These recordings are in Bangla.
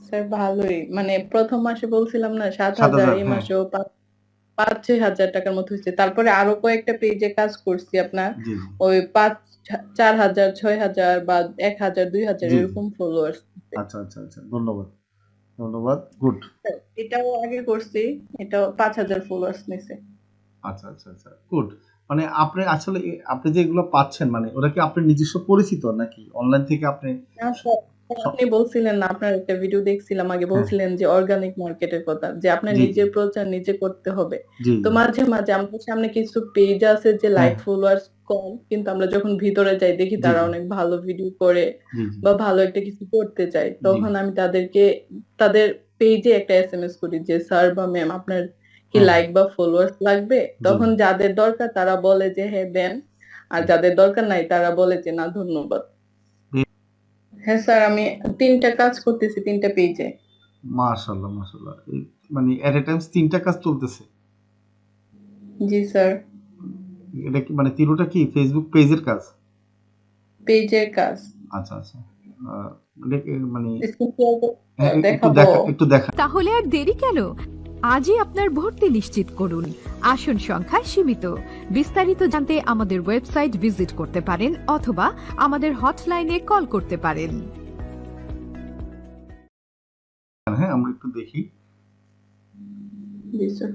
স্যার ভালোই, মানে প্রথম মাসে বলছিলাম না 7,000, 7,000, এই হ্যাঁ। মাসেও 5-6 হাজার টাকার মতো হয়েছে। তারপরে আরো কয়েকটা পেজে কাজ করছি আপনার, জি, জি, ওই 4,000, 6,000 বা 1,000, 2,000 জি, জি। এরকম ফলোয়ার্স। আচ্ছা, আচ্ছা, আচ্ছা। ধন্যবাদ, ধন্যবাদ। গুড। এটাও আগে করছি, এটাও 5,000 ফলোয়ার্স নিছে। আচ্ছা, আচ্ছা, আচ্ছা। গুড। মানে আপনি আসলে আপনি যে এগুলো পাচ্ছেন মানে ওরা কি আপনার নিজস্ব পরিচিত নাকি অনলাইন থেকে আপনি না স্যার, স- আপনি বলছিলেন না, আপনার একটা ভিডিও দেখছিলাম আগে, হ্যাঁ, বলছিলেন যে অর্গানিক মার্কেটের কথা, যে আপনার জি, জি, নিজের প্রচার নিজে করতে হবে। জি, তো জি, মাঝে মাঝে আমাদের সামনে কিছু পেজ আছে যে হ্যাঁ, লাইক ফলোয়ার্স কম, কিন্তু আমরা যখন ভিতরে যাই দেখি জি, তারা জি, অনেক ভালো ভিডিও করে জি, জি, বা ভালো একটা কিছু করতে চায়, জি, তখন আমি তাদের পেজে একটা এসএমএস করি যে স্যার বা ম্যাম, আপনার কি হ্যাঁ, লাইক বা ফলোয়ার্স লাগবে? জি, তখন যাদের দরকার তারা বলে যে হ্যাঁ দেন, আর জি। যাদের দরকার নাই তারা বলে যে না ধন্যবাদ। বে- হ্যাঁ স্যার, আমি 3টা কাজ করতেছি, 3টা পেজে। মাশাআল্লাহ, মাশাআল্লাহ। মানে এট এ টাইমস ৩ টা কাজ চলতেছে। জি স্যার, এটা কি মানে ৩ টা কি ফেসবুক পেজের কাজ? পেজের কাজ। আচ্ছা, আচ্ছা। আ এটা কি মানে স্ক্রিন শেয়ার হ্যাঁ, একটু দেখাবো? একটু দেখা। তাহলে আর দেরি কেন? আজই আপনার ভর্তি নিশ্চিত করুন। আসন সংখ্যা সীমিত। বিস্তারিত জানতে আমাদের ওয়েবসাইট ভিজিট করতে পারেন অথবা আমাদের হটলাইনে কল করতে পারেন। হ্যাঁ, আমরা একটু দেখি। জি স্যার।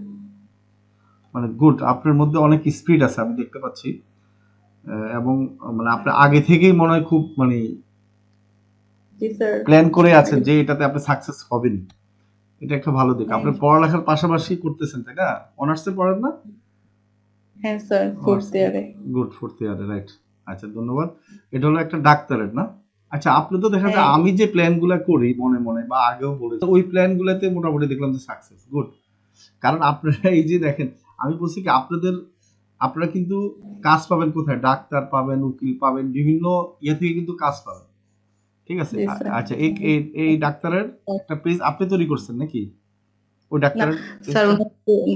মানে গুড, আপনার মধ্যে অনেক স্পিড আছে আমি দেখতে পাচ্ছি। এবং মানে আপনি আগে থেকেই মনে হয় খুব মানে জি স্যার। প্ল্যান করে আছেন আগে যে এটাতে আপনি সাকসেস হবেন। এটা একটা ভালো দিক। আপনি হ্যাঁ, পড়ালেখার পাশাপাশি করতেছেন, তাই না? অনার্সে পড়েন না? হ্যাঁ স্যার, ফোর্থ অনার্সে। ইয়ারে। গুড, 4th ইয়ারে, রাইট। আচ্ছা, ধন্যবাদ। এটা হলো একটা ডাক্তারের না? আচ্ছা, আপনি তো দেখা যায় হ্যাঁ আমি যে প্ল্যান গুলা করি মনে মনে বা আগেও বলেছি ওই প্ল্যান গুলাতে মোটামুটি দেখলাম যে সাকসেস। গুড। কারণ আপনারা এই যে দেখেন আমি বলছি কি আপনারা কিন্তু কাজ পাবেন কোথায়? ডাক্তার পাবেন, উকিল পাবেন, বিভিন্ন ইয়ে থেকে কিন্তু কাজ পাবেন। ঠিক আছে? জি স্যার। আচ্ছা, এই ডাক্তারের একটা পেজ আপনি তৈরি করছেন নাকি? ওই না ডাক্তারের স্যার, পেজটা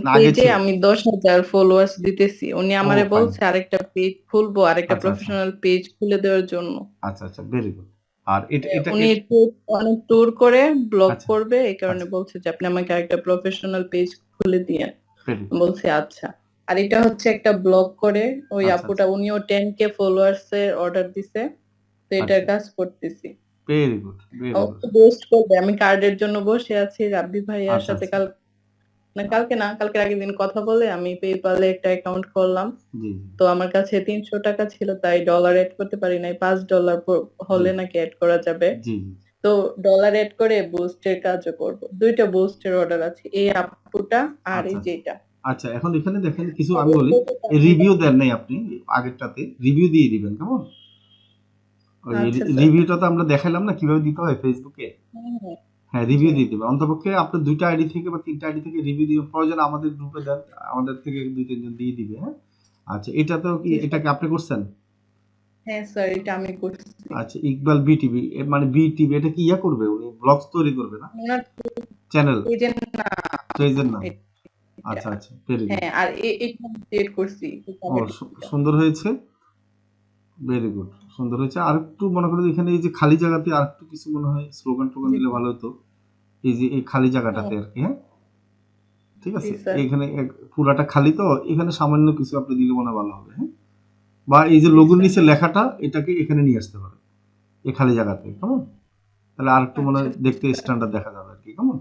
না আগে পেজে ছিল? আমি 10,000 ফলোয়ার্স দিতেছি, উনি ও আমারে ফাইন। বলছে আরেকটা পেজ খুলবো, আরেকটা আচ্ছা, আচ্ছা। প্রফেশনাল পেজ খুলে দেওয়ার জন্য। আচ্ছা, আচ্ছা, ভেরি গুড। আর এটা উনি অনেক ট্যুর করে ব্লগ আচ্ছা, করবে, এই কারণে আচ্ছা, বলছে যে আপনি আমাকে আরেকটা প্রফেশনাল পেজ খুলে দিয়েন। Very good. বলছি আচ্ছা। আর এটা হচ্ছে একটা ব্লগ করে, ওই আচ্ছা, আপুটা আচ্ছা, উনিও 10K ফলোয়ার্স এর অর্ডার দিছে, তো এটার আচ্ছা। কাজ করতেছি। Very good, very good. অবশ্য পোস্ট করবে, আমি কার্ডের জন্য বসে আছি, রাব্বি ভাইয়ার আচ্ছা, সাথে আচ্ছা। কালকে না, কালকের আগের দিন কথা বলে আমি পেপালে একটা অ্যাকাউন্ট করলাম। জি, তো আমার কাছে 300 টাকা ছিল, তাই ডলার এড করতে পারি নাই, $5 জি, হলে নাকি এড করা যাবে। জি, জি, জি। তো ডলার এড করে বুস্টের কাজও করব, 2টা বুস্টের অর্ডার আছে, এই আপুটা আর আচ্ছা, এই আচ্ছা। যেটা। আচ্ছা, এখন এখানে দেখেন কিছু আমি বলি, রিভিউ দেন নাই আপনি আগেরটাতে। রিভিউ দিয়ে দিবেন, কেমন? ওই আচ্ছা স্যার। রিভিউটা তো আমরা দেখাইলাম না কিভাবে দিতে হয় ফেসবুকে। হ্যাঁ হ্যাঁ। হ্যাঁ, জি। রিভিউ দিয়ে দিবেন। অন্তপক্ষে আপনার ২ টা আইডি থেকে বা ৩ টা আইডি থেকে রিভিউ দিবেন। প্রয়োজনে আমাদের গ্রুপে দেন। আমাদের থেকে ২-৩ জন দিয়ে দিবে, হ্যাঁ? আচ্ছা, এটাতেও কি জি এটা স্যার। কি আপনি করছেন? হ্যাঁ স্যার, এটা আমি করছি। আচ্ছা, ইকবাল বিটিভি মানে বিটিভি এটা কি ইয়া করবে? উনি ব্লগস তৈরি করবে না? ওনার চ্যানেল, পেজের পেজের নাম। এটা। আচ্ছা, আচ্ছা, ভেরি গুড। হ্যাঁ, আর এটা আমি ক্রিয়েট করছি, ও সুন্দর হয়েছে। Very good. সুন্দর হয়েছে। আরেকটু মনে করেন এখানে এই যে খালি জায়গাতে আরেকটু কিছু মনে হয় স্লোগান-টোগান জি দিলে ভালো হতো। এই যে এই খালি জায়গাটাতে আরকি, হ্যাঁ? ঠিক জি আছে? স্যার। এখানে পুরাটা খালি তো এখানে সামান্য কিছু আপনি দিলে মনে হয় ভালো হবে, হ্যাঁ? বা এই যে জি লোগোর স্যার। নিচে লেখাটা এটাকে এখানে নিয়ে আসতে পারেন। এই খালি জায়গাতে, কেমন? তাহলে আরেকটু মনে আচ্ছা হয় দেখতে স্ট্যান্ডার্ড দেখা যাবে আরকি, কেমন?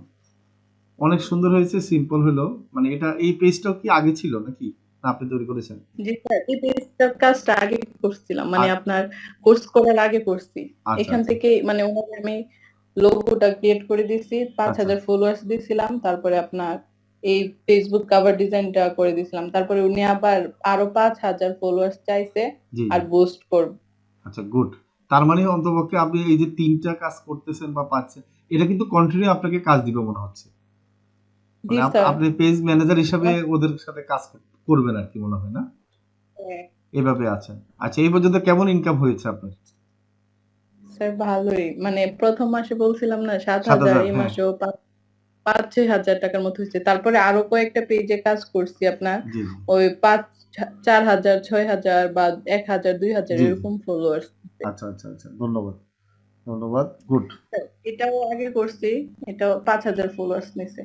অনেক সুন্দর হয়েছে, সিম্পল হলো। মানে এটা এই পেজটাও কি আগে ছিল নাকি? না আপনি তৈরি করেছেন? জি স্যার, এই পেজটার কাজটা আগে করছিলাম, মানে আর আপনার কোর্স করার আগে করছি। আচ্ছা, এখান আচ্ছা, থেকে মানে ওনাকে আমি লোগোটা ক্রিয়েট করে দিছি, আচ্ছা, 5,000 ফলোয়ার্স দিছিলাম, তারপরে আপনার এই ফেসবুক কভার ডিজাইনটা করে দিছিলাম, তারপরে উনি আবার আরো 5,000 ফলোয়ার্স চাইছে জি, আর জি। বুস্ট করব। আচ্ছা, গুড। তার মানে অন্তপক্ষে আপনি এই যে ৩ টা কাজ করতেছেন বা পাচ্ছেন, এটা কিন্তু কন্টিনিউ আপনাকে কাজ দিবে মনে হচ্ছে। জি মানে স্যার। আপনি পেজ ম্যানেজার হিসাবে ওদের সাথে কাজ করবেন আরকি মনে হয় না? হ্যাঁ এভাবে আছেন। আচ্ছা, এই পর্যন্ত কেমন ইনকাম হয়েছে আপনার? স্যার, ভালোই, মানে প্রথম মাসে বলছিলাম না 7,000, ৭,০০০, এই হ্যাঁ। মাসেও 5-6 হাজার টাকার মতো হয়েছে। তারপরে আরো কয়েকটা পেজে কাজ করছি আপনার, জি, জি। ওই 4,000, 6,000 বা 1,000, 2,000 জি, জি। এরকম ফলোয়ার্স। আচ্ছা, আচ্ছা, আচ্ছা। ধন্যবাদ। ধন্যবাদ, গুড। এটাও আগে করছি, এটাও 5,000 ফলোয়ার্স নিছে।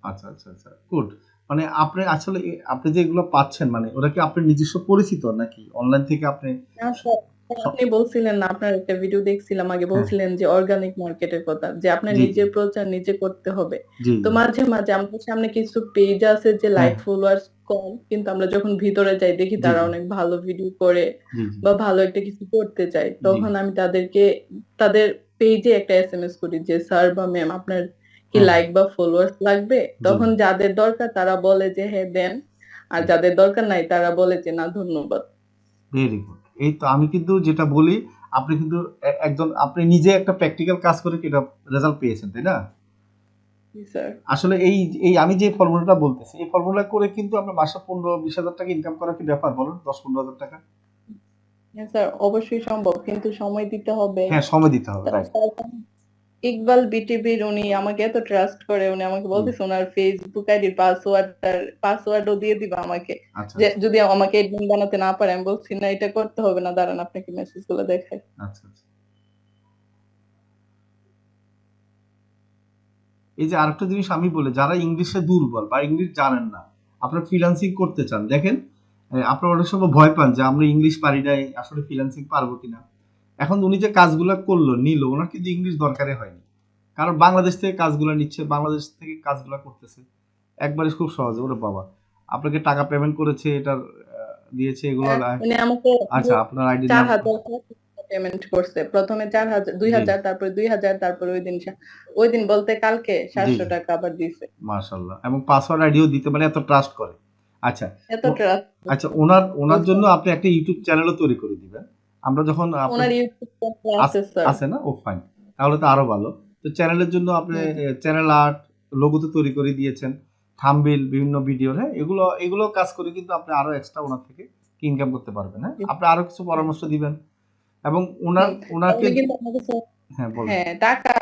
আচ্ছা আচ্ছা আচ্ছা, গুড। মানে আপনি আসলে আপনি যে এগুলো পাচ্ছেন, মানে ওরা কি আপনার নিজস্ব পরিচিত নাকি অনলাইন থেকে আপনি? না স্যার, আপনি বলছিলেন না, আপনার একটা ভিডিও দেখছিলাম আগে, হ্যাঁ, বলছিলেন যে অর্গানিক মার্কেটের কথা, যে আপনার জি জি নিজের প্রচার নিজে করতে হবে। জি তো জি, মাঝে মাঝে আমাদের সামনে কিছু পেজ আছে যে হ্যাঁ লাইক ফলোয়ার্স কম, কিন্তু আমরা যখন ভিতরে যাই দেখি জি তারা জি অনেক ভালো ভিডিও করে জি জি বা ভালো একটা কিছু করতে চায়, জি, তখন আমি তাদেরকে তাদের পেজে একটা এসএমএস করি যে স্যার বা ম্যাম আপনার কি হ্যাঁ লাইক বা ফলোয়ার্স লাগবে। জি, তখন যাদের দরকার তারা বলে যে হ্যাঁ দেন, আর যাদের দরকার নাই তারা বলে যে না ধন্যবাদ। Very good. এই তো আমি কিন্তু যেটা বলি, আপনি কিন্তু একজন আপনি নিজে একটা প্র্যাকটিক্যাল কাজ করে কি এটা রেজাল্ট পেয়েছেন, তাই না? জি স্যার। আসলে এই এই আমি যে ফর্মুলাটা বলতেছি, এই ফর্মুলা করে কিন্তু আমরা মাসে 15-20 হাজার টাকা ইনকাম করা কি ব্যাপার বলুন? 10-15 হাজার টাকা। হ্যাঁ স্যার, অবশ্যই সম্ভব, কিন্তু সময় দিতে হবে। হ্যাঁ, সময় দিতে হবে, রাইট। ইকবাল বিটিভির উনি আমাকে এত ট্রাস্ট করে, উনি আমাকে বলতেছে ওনার ফেসবুক আইডির পাসওয়ার্ডও দিয়ে দিবা আমাকে, আচ্ছা যে আচ্ছা যদি আমাকে এডমিন বানাতে না পারে। আমি বলছি না, এটা করতে হবে না, দাঁড়ান আপনাকে মেসেজ গুলো দেখাই। আচ্ছা আচ্ছা। এই যে আরেকটা জিনিস আমি বলি, যারা ইংলিশে দুর্বল বা ইংলিশ জানেন না, আপনারা ফ্রিল্যান্সিং করতে চান, দেখেন আপনারা অনেক সময় ভয় পান যে আমরা ইংলিশ পারি নাই, আসলে ফ্রিল্যান্সিং পারবো কিনা। এখন উনি যে কাজগুলো করলো নিল, ওনার কিন্তু ইংলিশ দরকারে হয়নি, কারণ বাংলাদেশ থেকে কাজগুলো নিচ্ছে, বাংলাদেশ থেকে কাজগুলো করতেছে একবারে খুব সহজে। ওরে বাবা, আপনাকে টাকা পেমেন্ট করেছে, এটার দিয়েছে এগুলো। উনি আমাকে আচ্ছা, আপনার আইডির নাম? 4,000 পেমেন্ট করছে, প্রথমে 4,000, জি 2,000, তারপরে 2,000, তারপরে ওই দিন বলতে কালকে জি 700 জি, টাকা আবার দিছে। মাশাআল্লাহ। এবং পাসওয়ার্ড আইডিও দিতে, মানে এত ট্রাস্ট করে। আচ্ছা এত ও, ট্রাস্ট আচ্ছা, ওনার ওনার বলছে। জন্য আপনি একটা ইউটিউব চ্যানেলও তৈরি করে দিবেন। আমরা যখন আপনার ওনার ইউটিউব চ্যানেল আছে স্যার। আছে না? ও ফাইন। তাহলে তো আরো ভালো। তো চ্যানেলের জন্য আপনি হুম। চ্যানেল আর্ট, লোগো তো তৈরি করে দিয়েছেন। থাম্বনেইল, বিভিন্ন ভিডিওর, হ্যাঁ? এগুলো কাজ করে কিন্তু আপনি আরো এক্সট্রা ওনার থেকে ইনকাম করতে পারবেন, হ্যাঁ? আপনি আরো কিছু পরামর্শ দিবেন এবং হুম। ওনাকে। উনি কিন্তু আমাকে হ্যাঁ, বলেন। হ্যাঁ টাকা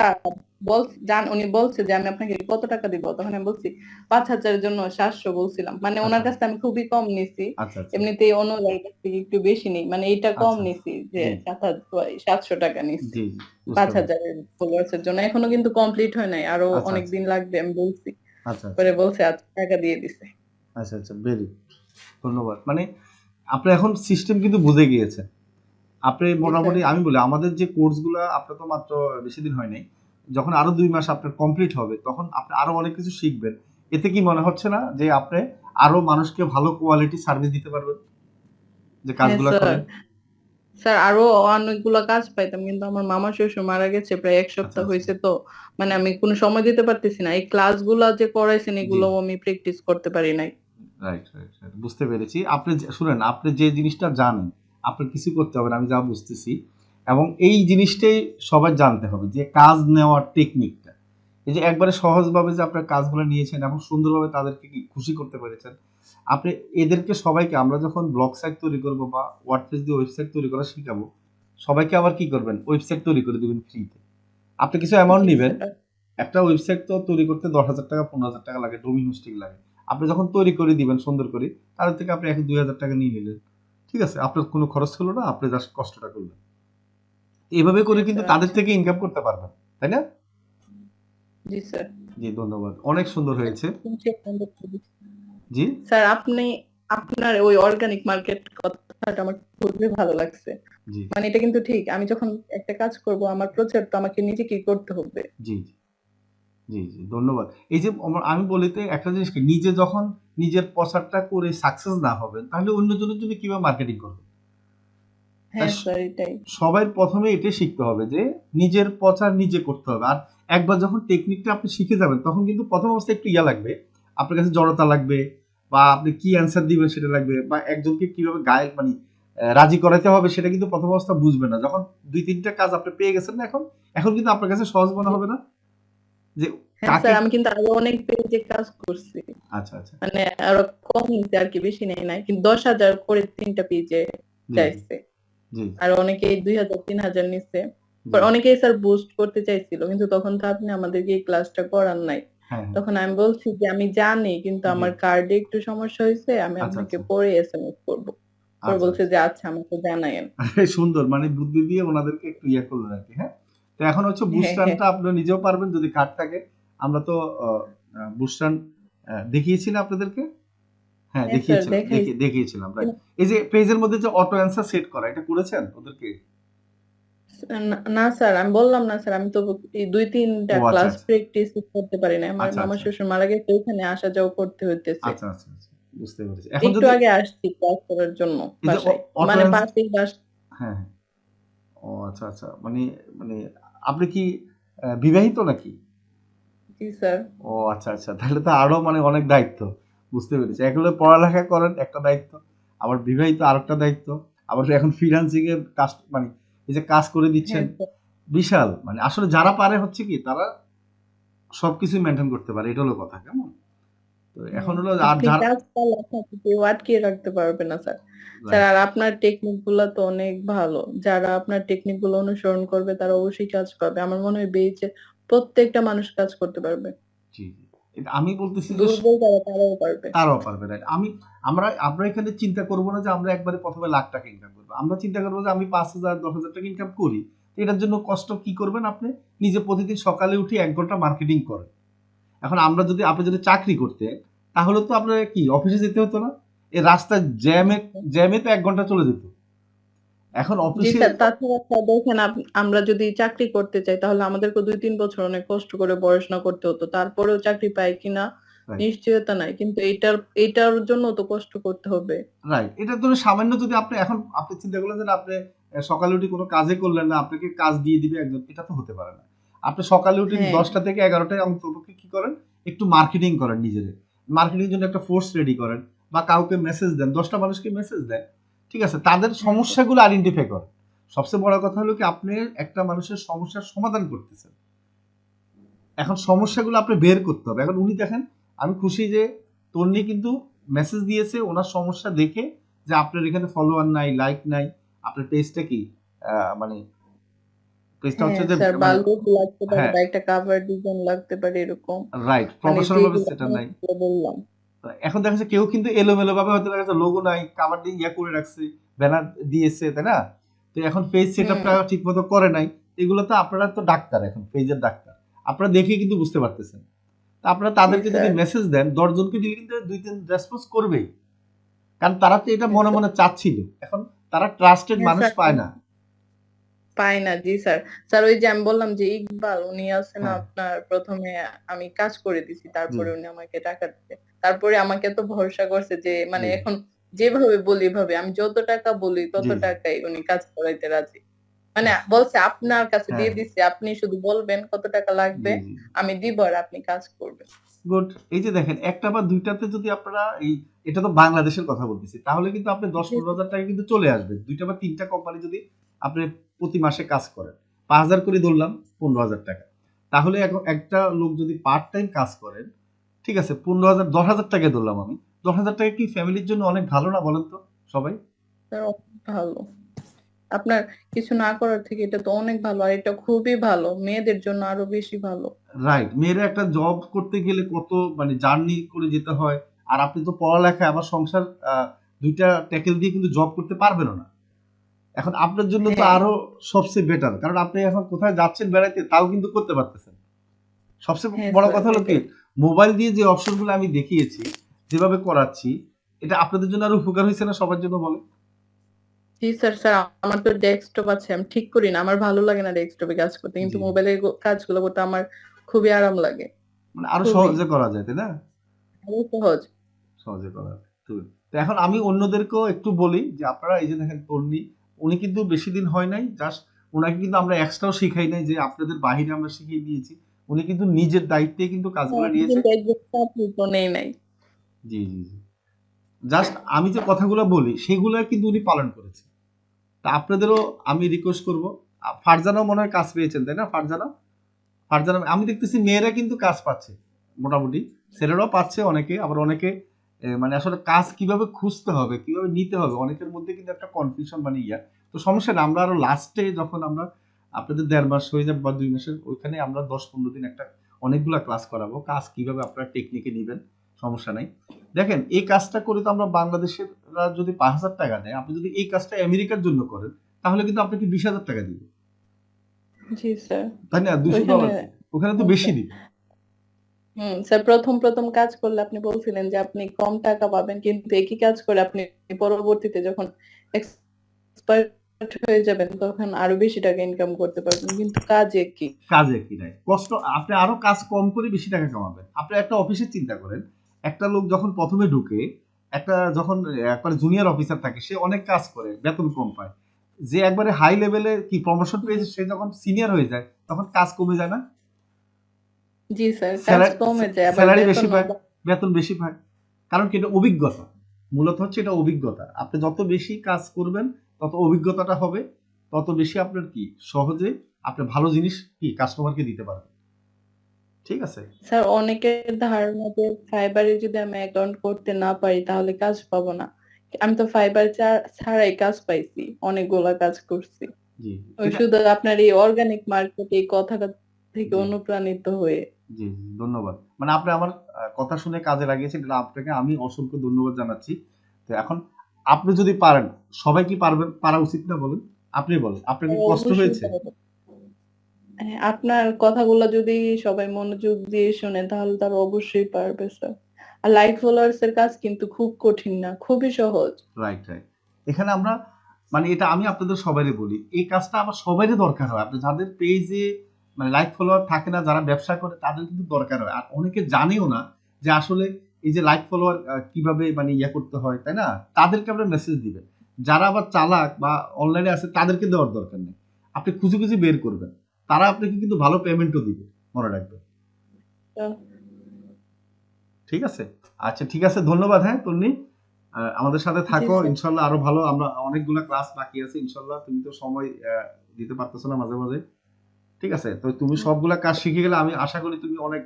উনি বলছে যে আমি আপনাকে কত টাকা দিব, তখন আমি বলছি 5,000 এর জন্য 700 বলছিলাম, মানে ওনার আচ্ছা কাছে আমি খুবই কম নিছি। আচ্ছা আচ্ছা এমনিতেই অন্যদের কাছ থেকে একটু বেশি নেই, মানে এটা কম আচ্ছা নিছি যে জি 700 টাকা নিছি জি জি, বুঝতে পারছি। 5,000 এর ফলোয়ার্স এর জন্য। এখনো কিন্তু কমপ্লিট হয় নাই, আরো আচ্ছা অনেক আচ্ছা দিন লাগবে আমি বলছি। আচ্ছা আচ্ছা পরে বলছে আচ্ছা টাকা দিয়ে দিছে। আচ্ছা আচ্ছা, ভেরি ধন্যবাদ। মানে আপনি এখন সিস্টেম কিন্তু বুঝে গিয়েছেন। আপনি জি স্যার। মোটামুটি, আমি বলি আমাদের যে কোর্সগুলো, আপনার তো মাত্র বেশি দিন হয় নাই, যখন আরো 2 মাস আপনার কমপ্লিট হবে তখন আপনি আরো অনেক কিছু শিখবেন। এতে কি মনে হচ্ছে না যে আপনি আরো মানুষকে ভালো কোয়ালিটি সার্ভিস দিতে পারবেন যে হ্যাঁ কাজগুলো স্যার। করেন? স্যার আরো অনেকগুলো কাজ পাইতাম, কিন্তু আমার মামা শ্বশুর মারা গেছে প্রায় 1 আচ্ছা সপ্তাহ আচ্ছা, হয়েছে, তো মানে আমি কোনো সময় দিতে পারতেছি না। এই ক্লাসগুলা যে করাইছেন জি, এগুলো আমি প্র্যাকটিস করতে পারি নাই। রাইট রাইট রাইট, বুঝতে পেরেছি। আপনি শুনেন, আপনি যে জিনিসটা জানেন, আপনার কিছু করতে হবে না, আমি যা বুঝতেছি। এবং এই জিনিসটাই সবার জানতে হবে, যে কাজ নেওয়ার টেকনিকটা, এই যে একবারে সহজভাবে যে আপনার কাজগুলো নিয়েছেন এবং সুন্দরভাবে তাদেরকে কি খুশি করতে পেরেছেন। আপনি এদেরকে সবাইকে, আমরা যখন ব্লগ সাইট তৈরি করব বা ওয়ার্ডপ্রেস দিয়ে ওয়েবসাইট তৈরি করা শিখাবো, সবাইকে আবার কি করবেন, ওয়েবসাইট তৈরি করে দিবেন ফ্রিতে। আপনি কিছু অ্যামাউন্ট জি নিবেন। স্যার। একটা ওয়েবসাইট তো তৈরি করতে 10,000 টাকা 15,000 টাকা লাগে, ডোমেইন হোস্টিং লাগে। আপনি যখন তৈরি করে দিবেন সুন্দর করে, তাদের থেকে আপনি 1-2 হাজার টাকা নিয়ে নিলেন, ঠিক আছে? আপনার কোনো খরচ হলো না, আপনি জাস্ট কষ্টটা করলেন। এভাবে করে হ্যাঁ কিন্তু স্যার, তাদের আচ্ছা। থেকে ইনকাম করতে পারবেন, তাই না? জি স্যার। জি, ধন্যবাদ, অনেক সুন্দর হয়েছে। জি স্যার আপনি আপনার ওই অর্গানিক মার্কেট কথাটা আমার খুবই ভালো লাগছে। জি মানে এটা কিন্তু ঠিক, আমি যখন একটা কাজ করব আমার প্রচার তো আমাকে নিজেকেই করতে হবে। জি জি জি, ধন্যবাদ। এই যে আমি বলিতে একটা জিনিস কি, নিজে যখন নিজের প্রচারটা করে সাকসেস না হবেন, তাহলে অন্যজনের জন্য কিভাবে মার্কেটিং করবেন? তাই হ্যাঁ স্যার, এটাই। সবাই প্রথমে এটাই শিখতে হবে যে নিজের প্রচার নিজে করতে হবে। আর একবার যখন টেকনিকটা আপনি শিখে যাবেন, তখন কিন্তু প্রথম অবস্থায় একটু লাগবে, আপনার কাছে জড়তা লাগবে, বা আপনি কি অ্যান্সার দিবেন সেটা লাগবে, বা একজনকে কিভাবে গায়ে মানে রাজি করাতে হবে সেটা কিন্তু প্রথম অবস্থা বুঝবেন না। যখন 2-3টা কাজ আপনি পেয়ে গেছেন না, এখন এখন কিন্তু আপনার কাছে সহজ মনে হবে না যে হ্যাঁ কাকে। স্যার, আমি কিন্তু আরো অনেক পেজে কাজ করছি, আচ্ছা আচ্ছা, মানে আরো কম নিতে আর কি, বেশি নেই নাই, কিন্তু 10,000 করে 3টা পেজে জি জি চাইছে। জি আর অনেকেই 2,000 3,000 নিচ্ছে। জি, অনেকেই স্যার বুস্ট করতে চাইছিল, কিন্তু তখন তো আপনি আমাদেরকে এই ক্লাসটা করার নাই। হ্যাঁ হ্যাঁ, তখন আমি বলছি যে আমি জানি, কিন্তু জি, আমার কার্ডে একটু সমস্যা হয়েছে, আমি আচ্ছা আপনাকে আচ্ছা পরে এসএমএস করবো। পরে আচ্ছা বলছে আচ্ছা, যে আচ্ছা আমাকে জানায়েন। সুন্দর, মানে বুদ্ধি দিয়ে ওনাদেরকে একটু করলেন আর কি, হ্যাঁ। তো এখন হচ্ছে হ্যাঁ, বুস্টানটা আপনি নিজেও পারবেন যদি কার্ড থাকে। আমরা তো বুস্টান দেখিয়েছি না আপনাদেরকে? হ্যাঁ, হ্যাঁ স্যার দেখাইছি। দেখিয়েছিলাম, রাইট। এই যে পেজের মধ্যে যে অটো অ্যান্সার সেট করা, এটা করেছেন ওদেরকে? না, না স্যার, আমি বললাম না স্যার, আমি তো এই ২-৩টা ও আচ্ছা, ক্লাস আচ্ছা। প্র্যাকটিস করতে পারি নাই। আচ্ছা, আমার আচ্ছা। শ্বশুর মারা গেছে, ওইখানে আসা যাওয়া করতে হইতেছে। আচ্ছা, আচ্ছা, আচ্ছা। বুঝতে পেরেছি। এখন একটু যদি আগে আসছি ক্লাস করার জন্য এই যে বাসায়। অটো মানে অ্যান্সার, পাশেই হ্যাঁ, হ্যাঁ। ও আচ্ছা, আচ্ছা। মানে মানে আপনি কি বিবাহিত নাকি? জি স্যার। ও আচ্ছা, আচ্ছা। তাহলে তো আরো মানে অনেক দায়িত্ব। বুঝতে পেরেছি। এক হলো পড়ালেখা করেন একটা দায়িত্ব, আবার বিবাহিত আরেকটা দায়িত্ব, আবার এখন ফ্রিল্যান্সিং এর কাজ, মানে এই যে কাজ করে দিচ্ছেন, হ্যাঁ স্যার। বিশাল। মানে আসলে যারা পারে হচ্ছে কি তারা সবকিছুই মেইনটেইন করতে পারে। এটা হলো কথা, কেমন? তো এখন হুম। হলো আর আপনি যার, কাজ পারলে আপনাকে কেউ আটকিয়ে রাখতে পারবে না স্যার। স্যার রাইট, আর আপনার টেকনিক গুলা তো অনেক ভালো। যারা আপনার টেকনিক গুলো অনুসরণ করবে তারা অবশ্যই কাজ পাবে। আমার মনে হয় বেইচে প্রত্যেকটা মানুষ কাজ করতে পারবে। জি, জি। এটা আমি বলতেছি যে দুর্বল যারা তারাও পারবে। তারাও পারবে, রাইট। আমরা এখানে চিন্তা করব না যে আমরা একবারে ১ম এ লাখ টাকা ইনকাম করব। আমরা চিন্তা করব যে আমি ৫,০০০ ১০,০০০ টাকা ইনকাম করি। তো এটার জন্য কষ্ট কি করবেন আপনি? নিজে প্রতিদিন সকালে উঠে ১ ঘন্টা মার্কেটিং করেন। এখন আপনি যদি চাকরি করতেন, তাহলে তো আপনার কি অফিসে যেতে হতো না? এই রাস্তায় জ্যামে তো ১ ঘন্টা চলে যেত। এখন জি অফিসে স্যার, তাছাড়া স্যার দেখেন আমরা যদি চাকরি করতে চাই তাহলে আমাদেরকে ২-৩ বছর অনেক কষ্ট করে পড়াশোনা করতে হতো। তারপরেও চাকরি পাই কিনা রাইট, নিশ্চয়তা নাই। কিন্তু এইটার জন্য তো কষ্ট করতে হবে। রাইট। এটার জন্য সামান্য যদি আপনি চিন্তা করলেন যে না, আপনি সকালে উঠে কোনো কাজই করলেন না, আপনাকে কাজ দিয়ে দিবে একজন, এটা তো হতে পারে না। আপনি সকালে উঠে হ্যাঁ, ১০টা থেকে ১১টায় অন্ততপক্ষে কি করেন? একটু মার্কেটিং করেন নিজেরে। মার্কেটিং এর জন্য একটা ফোর্স রেডি করেন বা কাউকে মেসেজ দেন। ১০ টা মানুষকে মেসেজ দেন। ঠিক আছে? তাদের হ্যাঁ স্যার। সমস্যাগুলো আইডেন্টিফাই করেন। সবচেয়ে বড় কথা হলো কি, আপনি একটা মানুষের সমস্যার সমাধান করতেছেন। এখন সমস্যাগুলো আপনি বের করতে হবে। এখন উনি দেখেন, আমি খুশি যে তন্নি কিন্তু মেসেজ দিয়েছে ওনার সমস্যা দেখে, যে আপনার এখানে ফলোয়ার নাই, লাইক নাই, আপনার পেজটা কি মানে পেজটা হচ্ছে হ্যাঁ যে স্যার, বা মানে, লোগো লাগতে পারে হ্যাঁ, বা একটা কভার ডিজাইন লাগতে পারে এরকম। রাইট, মানে প্রফেশনাল ভাবে যেগুলো সেটা নাই। বললাম। এখন দেখা যাচ্ছে কেউ কিন্তু এলোমেলো ভাবে হয়তো দেখা যাচ্ছে লোগো নাই, কাভার দিয়ে করে রাখছে, ব্যানার দিয়েছে, তাই না? তো এখন পেজ হুম। সেটআপটা ঠিকমতো করে নাই। এগুলো তো আপনারা তো ডাক্তার, এখন পেজের ডাক্তার। আপনারা দেখেই কিন্তু বুঝতে পারতেছেন। তা আপনারা জি তাদেরকে যদি স্যার। মেসেজ দেন, ১০ জনকে দিলে কিন্তু ২-৩ রেসপন্স করবেই। কারণ তারা তো এটা হ্যাঁ মনে, স্যার। মনে চাচ্ছিল। এখন তারা ট্রাস্টেড হ্যাঁ মানুষ স্যার। পায় না। পাই না। জি স্যার। স্যার ওই যে আমি বললাম যে ইকবাল উনি আছে না হ্যাঁ, আপনার ১ম এ আমি কাজ করে দিছি। জি, তারপরে উনি আমাকে টাকা দিছে। তারপরে আমাকে এত ভরসা করছে যে মানে জি, এখন যেভাবে বলি এভাবে আমি যত টাকা বলি তত জি, জি, টাকাই উনি কাজ করাইতে রাজি। মানে আচ্ছা। বলছে আপনার কাছে হ্যাঁ, দিয়ে দিছি। আপনি শুধু বলবেন কত টাকা লাগবে। জি, জি। আমি দিব আর আপনি কাজ করবেন। গুড। এই যে দেখেন, একটা বা ২ টাতে যদি আপনারা এটা তো বাংলাদেশের কথা বলতেছি। তাহলে কিন্তু আপনি জি, ১০-১৫,০০০ টাকা কিন্তু চলে আসবে। ২ টা বা ৩ টা কোম্পানি যদি আপনি প্রতি মাসে কাজ করেন। ৫,০০০ করে ধরলাম, ১৫,০০০ টাকা। তাহলে একটা লোক যদি পার্ট টাইম কাজ করেন, ঠিক আছে? ১৫,০০০, ১০,০০০ টাকাই ধরলাম আমি। ১০,০০০ টাকা কি ফ্যামিলির জন্য অনেক ভালো না বলেন তো সবাই? স্যার অনেক ভালো। আপনার কিছু না করার থেকে এটা তো অনেক ভালো। আর এটা খুবই ভালো। মেয়েদের জন্য আরো বেশি ভালো। রাইট। মেয়েরা একটা জব করতে গেলে কত মানে জার্নি করে যেতে হয়। আর আপনি তো পড়ালেখা আবার সংসার, আ ২ টা ট্যাকেল দিয়ে কিন্তু জব করতে পারবেনও না। এখন আপনার জন্য তো হ্যাঁ, আরো সবচেয়ে বেটার। কারণ আপনি এখন কোথায় যাচ্ছেন বেড়াইতে তাও কিন্তু করতে পারতেছেন। সবচেয়ে হ্যাঁ বড় স্যার কথা হলো কি, এটাই। মোবাইল দিয়ে যে অপশন গুলো আমি দেখিয়েছি, যেভাবে করাচ্ছি, এটা আপনাদের জন্য আরো উপকার হইছে না সবার জন্য বলেন? জি স্যার, আমার তো ডেস্কটপ আছে। আমি ঠিক করি না। আমার ভালো লাগে না ডেস্কটপে কাজ করতে। কিন্তু জি, জি। মোবাইলে কাজগুলো করতে আমার খুবই আরাম লাগে। মানে আরো খুবই। সহজে করা যায়, তাই না? আরো সহজ। সহজে করা যায়। তো এখন আমি অন্যদেরকেও একটু বলি যে আপনারা এই যে দেখেন তন্নি, উনি কিন্তু বেশি দিন হয় নাই। জাস্ট উনাকে কিন্তু আমরা এক্সট্রাও শিখাই নাই যে আপনাদের বাহিরে আমরা শিখিয়ে দিয়েছি। উনি কিন্তু নিজের দায়িত্বে কিন্তু হ্যাঁ, কাজগুলো আমি নিয়েছে। কিন্তু একদম চাকরি তো নেই নাই। জি, জি, জি। জাস্ট আমি যে কথাগুলো বলি সেগুলো কিন্তু উনি পালন করেছে। তা আপনাদেরও আমি রিকোয়েস্ট করব। ফারজানাও মনে হয় কাজ পেয়েছেন, তাই না? ফারজানা আমি দেখতেছি মেয়েরা কিন্তু কাজ পাচ্ছে মোটামুটি। ছেলেরাও পাচ্ছে অনেকে, আবার অনেকে মানে আসলে কাজ কিভাবে খুঁজতে হবে, কিভাবে নিতে হবে, অনেকের মধ্যে কিন্তু একটা কনফিউশন মানে তো সমস্যা না, আমরা আরো লাস্টে যখন আমরা আপনাদের ১.৫ মাস হয়ে যাবে বা ২ মাসের, ওইখানে আমরা ১০-১৫ দিন একটা অনেকগুলা ক্লাস করাবো। কাজ কিভাবে আপনারা টেকনিকে নিবেন, সমস্যা নাই। দেখেন এই কাজটা করে তো আমরা বাংলাদেশেররা যদি ৫,০০০ টাকা দেয়, আপনি যদি এই কাজটা আমেরিকার জন্য করেন, তাহলে কিন্তু আপনাকে ২০,০০০ টাকা দিবে। জি স্যার। তাই না? $200 ওইখানে ওখানে তো বেশি দিবে। স্যার প্রথম কাজ করলে আপনি বলছিলেন যে আপনি কম টাকা পাবেন। কিন্তু একই কাজ করে আপনি পরবর্তীতে যখন এক্সপার্ট হয়ে যাবেন তখন আরো বেশি টাকা ইনকাম করতে পারবেন। কিন্তু কাজ একই। কাজ একই নাই, কষ্ট, আপনি আরো কাজ কম করে বেশি টাকা কামাবেন। আপনি একটা অফিসে চিন্তা করেন, একটা লোক যখন প্রথমে ঢুকে, একটা যখন একবারে জুনিয়র অফিসার থাকে, সে অনেক কাজ করে, বেতন কম পায়। যে একবারে হাই লেভেলে কি প্রমোশন পেয়েছে, সে যখন সিনিয়র হয়ে যায় তখন কাজ কমে যায় না? জি স্যার, কাজ কমে যায় আবার স্যালারি বেশি বেতনও পায়, বেতন বেশি পায়। কারণ কি, এটা অভিজ্ঞতা। মূলত হচ্ছে এটা অভিজ্ঞতা। আপনি যত বেশি কাজ করবেন তত অভিজ্ঞতাটা হবে, তত বেশি আপনার কি সহজে আপনি ভালো জিনিস কি কাস্টমারকে দিতে পারবেন। ঠিক আছে? স্যার অনেকের ধারণা যে ফাইবারে যদি আমি অ্যাকাউন্ট করতে না পারি তাহলে কাজ পাবো না। আমি তো ফাইবার ছাড়াই কাজ পাইছি। অনেকগুলা কাজ করছি। জি, ওই এটা শুধু আপনার এই অর্গানিক মার্কেট এই কথাটা থেকে জি, অনুপ্রাণিত হয়ে। জি, জি, ধন্যবাদ। মানে আপনি আমার কথা শুনে কাজে লাগিয়েছেন, এটা আপনাকে আমি অসংখ্য ধন্যবাদ জানাচ্ছি। তো এখন আপনি যদি পারেন, সবাই কি পারবেন? পারা উচিত না বলেন? আপনি বলেন, আপনার কি কষ্ট অবশ্যই হয়েছে? পারবো। হ্যাঁ, আপনার কথাগুলো যদি সবাই মনোযোগ দিয়ে শোনে তাহলে তারা অবশ্যই পারবে স্যার। আর লাইক ফলোয়ার্স এর কাজ কিন্তু খুব কঠিন না, খুবই সহজ। Right, right. এখানে আমরা মানে এটা আমি আপনাদের সবাইকে বলি, এই কাজটা আমার সবারই দরকার হয়। আপনি যাদের পেজে মানে লাইক ফলোয়ার থাকে না, যারা ব্যবসা করে তাদের কিন্তু দরকার হয়। আর অনেকে জানেও না যে আসলে এই যে লাইক ফলোয়ার কিভাবে মানে ইয়া করতে হয়, তাই না? তাদেরকে আপনার মেসেজ দিবেন। যারা আবার চালাক বা অনলাইনে আছে তাদেরকে দেওয়ার দরকার নেই। আপনি খুঁজে খুঁজে বের করবেন। তারা আপনাকে কিন্তু ভালো পেমেন্টও দিবে। মনে রাখবেন। আহ, ঠিক আছে? আচ্ছা, ঠিক আছে, ধন্যবাদ। হ্যাঁ তন্নি, আমাদের সাথে জি থাকো স্যার। ইনশাল্লাহ, আরো ভালো। আমরা অনেকগুলা ক্লাস বাকি আছে ইনশাল্লাহ, তুমি তো সময় দিতে পারতেছো না মাঝে মাঝে। ঠিক আছে, তো তুমি সবগুলা কাজ শিখে গেলে আমি আশা করি তুমি অনেক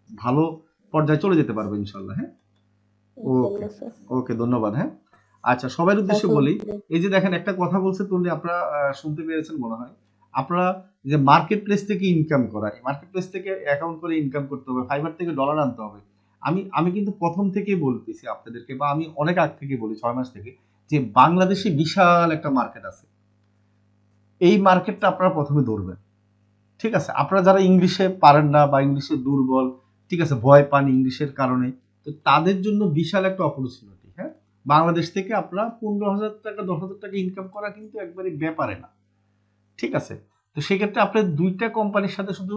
ভালো পর্যায়ে চলে যেতে পারবে ইনশাল্লাহ। হ্যাঁ, ওকে, ইনশাআল্লাহ স্যার। ওকে, ধন্যবাদ। হ্যাঁ, আচ্ছা, সবার উদ্দেশ্যে আচ্ছা, বলি, এই যে দেখেন একটা কথা বলছে তন্নি, আপনারা শুনতে পেরেছেন মনে হয়। আপনারা যে মার্কেট প্লেস থেকে ইনকাম করা, মার্কেট প্লেস থেকে অ্যাকাউন্ট করে ইনকাম করতে হবে, ফাইবার থেকে ডলার আনতে হবে। আমি কিন্তু প্রথম থেকেই বলতেছি আপনাদেরকে, বা আমি অনেক আগ থেকে বলি, 6 মাস থেকে, যে বাংলাদেশে বিশাল একটা মার্কেট আছে। এই মার্কেটটা আপনারা প্রথমে ধরবেন। ঠিক আছে? আপনারা যারা ইংলিশে পারেন না বা ইংলিশে দুর্বল, ঠিক আছে, ভয় পান ইংলিশের কারণে, তো তাদের জন্য বিশাল একটা অপরচুনিটি। হ্যাঁ, বাংলাদেশ থেকে আপনারা 15,000 টাকা 10,000 টাকা ইনকাম করা কিন্তু একবারে ব্যাপারে না। ঠিক আছে? তো সেক্ষেত্রে আপনি 2টা কোম্পানির সাথে শুধু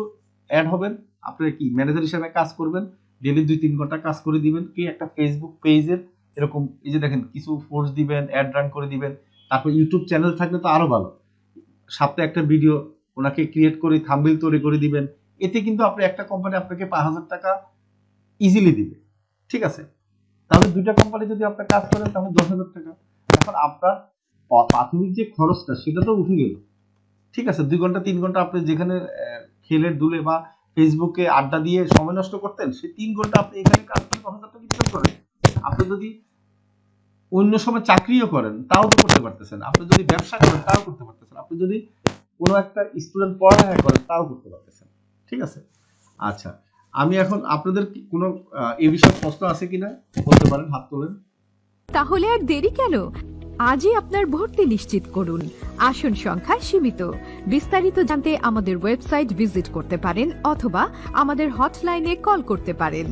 অ্যাড হবেন। আপনি কি ম্যানেজার হিসেবে কাজ করবেন, ডেইলি 2-3 ঘন্টা কাজ করে দিবেন, কি একটা ফেসবুক পেজের এরকম এই যে দেখেন কিছু পোস্ট দিবেন, অ্যাড রান করে দিবেন। তারপর ইউটিউব চ্যানেল থাকলে তো আরো ভালো, সপ্তাহে একটা ভিডিও ওনাকে ক্রিয়েট করে থাম্বনেল তৈরি করে দিবেন। এতে কিন্তু আপনি একটা কোম্পানি আপনাকে 5,000 টাকা ইজিলি দিবে। ঠিক আছে? তাহলে 2টা কোম্পানি যদি আপনি কাজ করেন তাহলে 10,000 টাকা। এখন আপনার প্রাথমিক যে খরচটা সেটা তো উঠে গেল। ঠিক আছে, 2 ঘন্টা 3 ঘন্টা আপনি যেখানে খেলে দুলে বা ফেসবুকে আড্ডা দিয়ে সময় নষ্ট করতেন, সেই 3 ঘন্টা আপনি এখানে কাজ করে 10,000 টাকা ইনকাম করেন। আপনি যদি অন্য সময় চাকরিও করেন তাও তো করতে পারতেছেন, আপনি যদি ব্যবসা করেন তাও করতে পারতেছেন, আপনি যদি কোনো একটা স্টুডেন্ট পড়ালেখা করেন তাও করতে পারতেছেন। ঠিক আছে? আচ্ছা, আমি এখন আপনাদের কোনো এই বিষয়ে প্রশ্ন আছে কিনা বলতে পারেন, হাত তোলেন। তাহলে আর দেরি কেন? আজই আপনার ভর্তি নিশ্চিত করুন। আসন সংখ্যা সীমিত। বিস্তারিত জানতে আমাদের ওয়েবসাইট ভিজিট করতে পারেন অথবা আমাদের হটলাইনে কল করতে পারেন।